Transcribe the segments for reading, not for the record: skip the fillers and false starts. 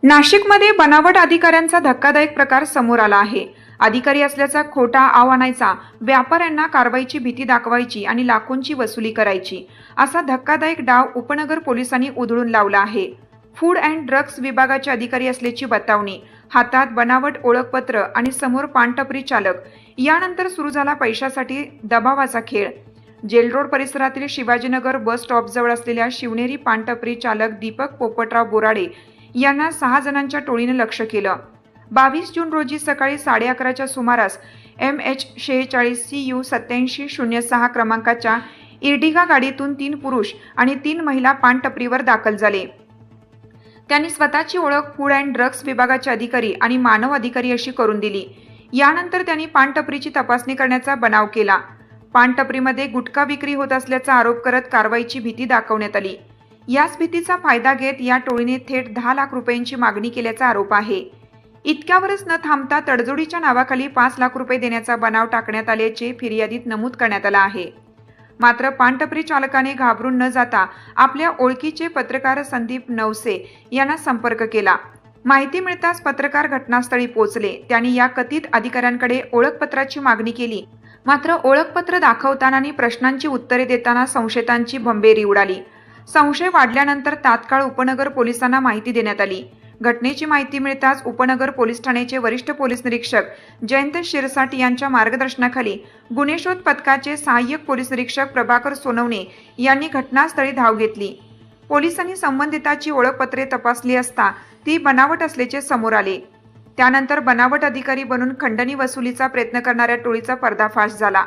नाशिकमध्ये बनावट अधिकाऱ्यांचा धक्कादायक प्रकार समोर आला आहे। अधिकारी असल्याचा खोटा आव आणायचा, व्यापाऱ्यांना कारवाईची भीती दाखवायची आणि लाखोंची वसुली करायची, असा धक्कादायक डाव उपनगर पोलिसांनी उधळून लावला आहे। फूड अँड ड्रग्ज विभागाचे अधिकारी असल्याची बतावणी, हातात बनावट ओळखपत्र आणि समोर पानटपरी चालक। यानंतर सुरू झाला पैशासाठी दबावाचा खेळ। जेल रोड परिसरातील शिवाजीनगर बस स्टॉपजवळ असलेल्या शिवनेरी पानटपरी चालक दीपक पोपटराव बोराडे यांना 6 जणांच्या टोळीने लक्ष्य केलं। 22 जून रोजी सकाळी 11:30च्या सुमारास MH46CU 8706 क्रमांकाच्या इर्डिगा गाडीतून 3 पुरुष आणि 3 महिला पानटपरीवर दाखल झाले। त्यांनी स्वतःची ओळख फूड अँड ड्रग्ज विभागाचे अधिकारी आणि मानव अधिकारी अशी करून दिली। यानंतर त्यांनी पानटपरीची तपासणी करण्याचा बनाव केला। पानटपरीमध्ये गुटखा विक्री होत असल्याचा आरोप करत कारवाईची भीती दाखवण्यात आली। याच भीतीचा फायदा घेत या टोळीने थेट 10 लाख रुपयांची मागणी केल्याचा आरोप आहे। इतक्यावरच न थांबता तडजोडीच्या नावाखाली 5 लाख रुपये देण्याचा बनाव टाकण्यात आल्याचे फिर्यादीत नमूद करण्यात आले आहे। मात्र पानटपरी चालकाने घाबरून न जाता आपल्या ओळखीचे पत्रकार संदीप नवसे यांना संपर्क केला। माहिती मिळताच पत्रकार घटनास्थळी पोहोचले। त्यांनी या कथित अधिकाऱ्यांकडे ओळखपत्राची मागणी केली। मात्र ओळखपत्र दाखवताना आणि प्रश्नांची उत्तरे देताना संशयितांची भंबेरी उडाली। संशय वाढल्यानंतर तात्काळ उपनगर पोलिसांना माहिती देण्यात आली। घटनेची माहिती मिळताच उपनगर पोलीस ठाण्याचे वरिष्ठ पोलीस निरीक्षक जयंत शिरसाट यांच्या मार्गदर्शनाखाली गुन्हे शोध पथकाचे सहाय्यक पोलीस निरीक्षक प्रभाकर सोनवणे यांनी घटनास्थळी धाव घेतली। पोलिसांनी संबंधिताची ओळखपत्रे तपासली असता ती बनावट असल्याचे समोर आले। त्यानंतर बनावट अधिकारी बनून खंडणी वसुलीचा प्रयत्न करणाऱ्या टोळीचा पर्दाफाश झाला।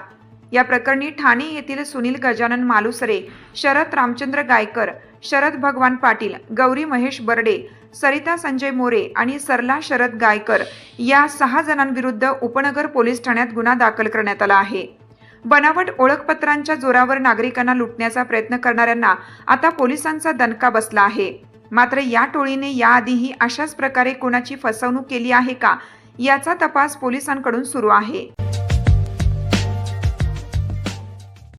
या प्रकरणी ठाणे येथील सुनील गजानन मालुसरे, शरद रामचंद्र गायकर, शरद भगवान पाटील, गौरी महेश बर्डे, सरिता संजय मोरे आणि सरला शरद गायकर या 6 जणांविरुद्ध उपनगर पोलीस ठाण्यात गुन्हा दाखल करण्यात आला आहे। बनावट ओळखपत्रांच्या जोरावर नागरिकांना लुटण्याचा प्रयत्न करणाऱ्यांना आता पोलिसांचा दणका बसला आहे। मात्र या टोळीने याआधीही अशाच प्रकारे कोणाची फसवणूक केली आहे का, याचा तपास पोलिसांकडून सुरू आहे।